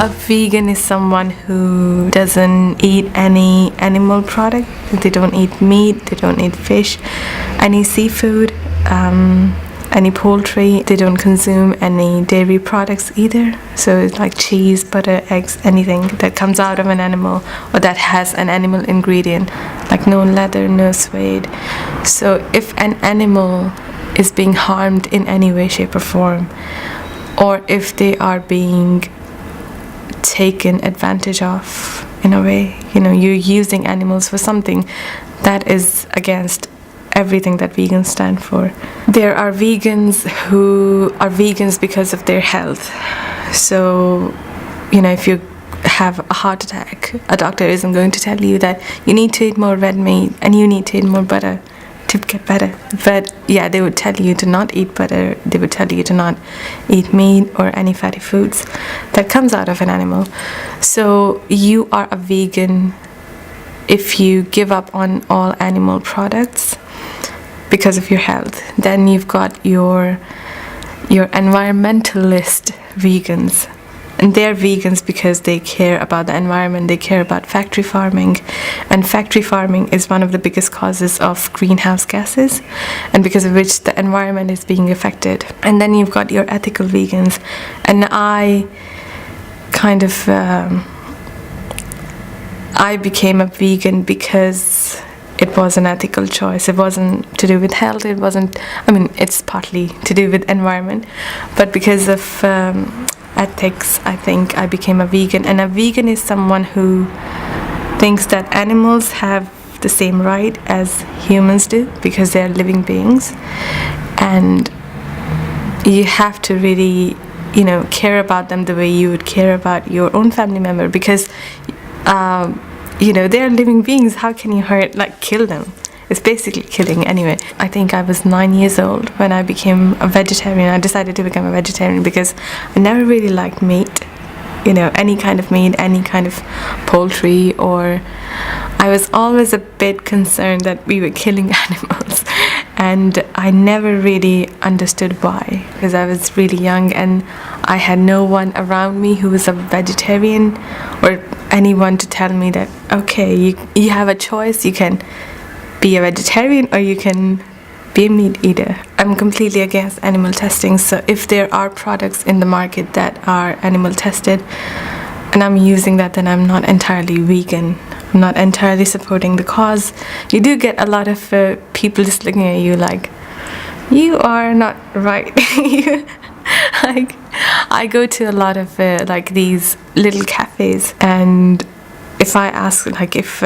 A vegan is someone who doesn't eat any animal product. They don't eat meat, they don't eat fish, any seafood, any poultry. They don't consume any dairy products either. So it's like cheese, butter, eggs, anything that comes out of an animal or that has an animal ingredient, like no leather, no suede. So if an animal is being harmed in any way, shape or form, or if they are being taken advantage of in a way, you're using animals for something that is against everything that vegans stand for. There are vegans who are vegans because of their health. So, if you have a heart attack, a doctor isn't going to tell you that you need to eat more red meat and you need to eat more butter to get better. But yeah, they would tell you to not eat butter, they would tell you to not eat meat or any fatty foods that comes out of an animal. So you are a vegan if you give up on all animal products because of your health. Then you've got your environmentalist vegans. And they're vegans because they care about the environment, they care about factory farming. And factory farming is one of the biggest causes of greenhouse gases, and because of which the environment is being affected. And then you've got your ethical vegans. And I became a vegan because it was an ethical choice. It wasn't to do with health. It's partly to do with environment, but because of ethics, I think I became a vegan. And a vegan is someone who thinks that animals have the same right as humans do because they are living beings, and you have to really care about them the way you would care about your own family member, because they are living beings. How can you kill them? It's basically killing anyway. I think I was 9 years old when I became a vegetarian. I decided to become a vegetarian because I never really liked meat, any kind of meat, any kind of poultry, or I was always a bit concerned that we were killing animals. And I never really understood why, because I was really young and I had no one around me who was a vegetarian or anyone to tell me that, okay, you have a choice, you can be a vegetarian or you can be a meat eater. I'm completely against animal testing, so if there are products in the market that are animal tested and I'm using that, then I'm not entirely vegan. I'm not entirely supporting the cause. You do get a lot of people just looking at you like, you are not right. I go to a lot of these little cafes, and if I ask if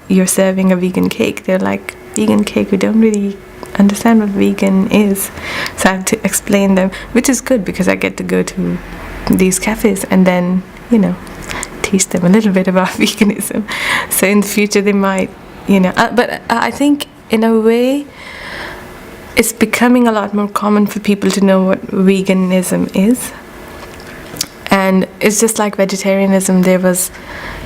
you're serving a vegan cake, they're like, vegan cake, we don't really understand what vegan is. So I have to explain them, which is good because I get to go to these cafes and then teach them a little bit about veganism. So in the future they might but I think in a way it's becoming a lot more common for people to know what veganism is. And it's just like vegetarianism. There was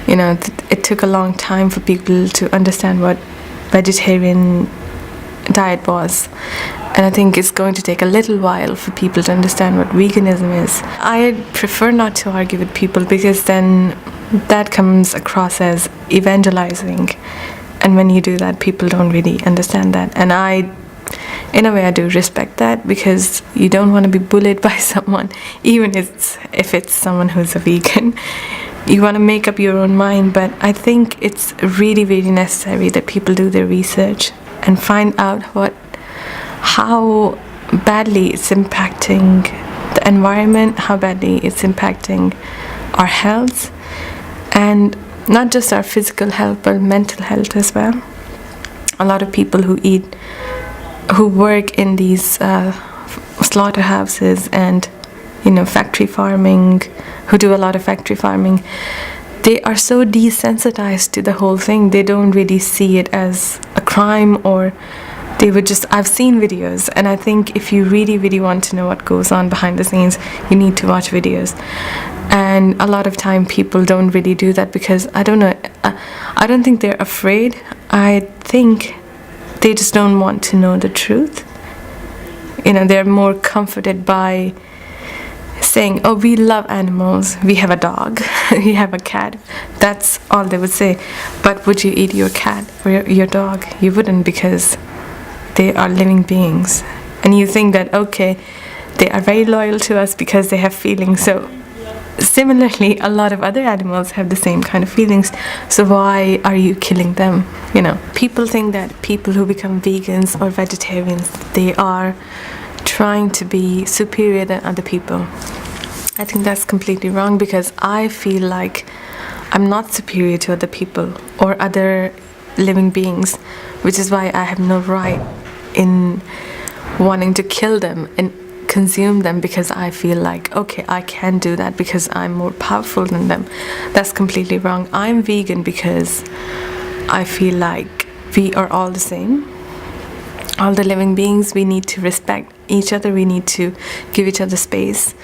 it took a long time for people to understand what vegetarian diet was, and I think it's going to take a little while for people to understand what veganism is. I prefer not to argue with people because then that comes across as evangelizing, and when you do that, people don't really understand that. And in a way I do respect that, because you don't want to be bullied by someone, even if it's someone who's a vegan. You want to make up your own mind, but I think it's really, really necessary that people do their research and find out how badly it's impacting the environment, how badly it's impacting our health, and not just our physical health but mental health as well. A lot of people who work in these slaughterhouses and factory farming, who do a lot of factory farming, they are so desensitized to the whole thing. They don't really see it as a crime, or they would just, I've seen videos, and I think if you really, really want to know what goes on behind the scenes, you need to watch videos. And a lot of time people don't really do that because, I don't know, I don't think they're afraid. I think they just don't want to know the truth. They're more comforted by saying, oh, we love animals, we have a dog, we have a cat, that's all they would say. But would you eat your cat or your dog? You wouldn't, because they are living beings. And you think that, okay, they are very loyal to us because they have feelings. So similarly, a lot of other animals have the same kind of feelings. So why are you killing them? You know, people think that people who become vegans or vegetarians, they are trying to be superior than other people. I think that's completely wrong, because I feel like I'm not superior to other people or other living beings, which is why I have no right in wanting to kill them and consume them, because I feel like, okay, I can do that because I'm more powerful than them. That's completely wrong. I'm vegan because I feel like we are all the same. All the living beings, we need to respect each other, we need to give each other space.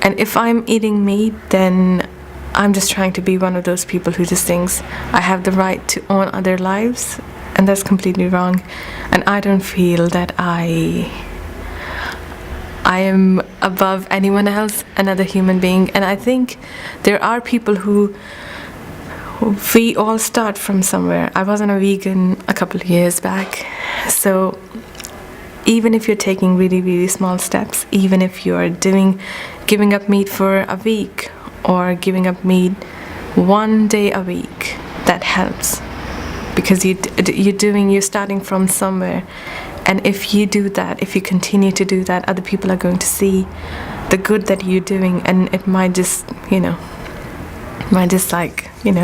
And if I'm eating meat, then I'm just trying to be one of those people who just thinks I have the right to own other lives, and that's completely wrong. And I don't feel that I am above anyone else, another human being. And I think there are people who we all start from somewhere. I wasn't a vegan a couple of years back, so even if you're taking really, really small steps, even if you're giving up meat for a week or giving up meat 1 day a week, that helps, because you're starting from somewhere. And if you do that, if you continue to do that, other people are going to see the good that you're doing, and it might just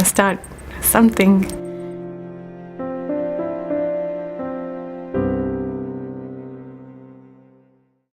start something.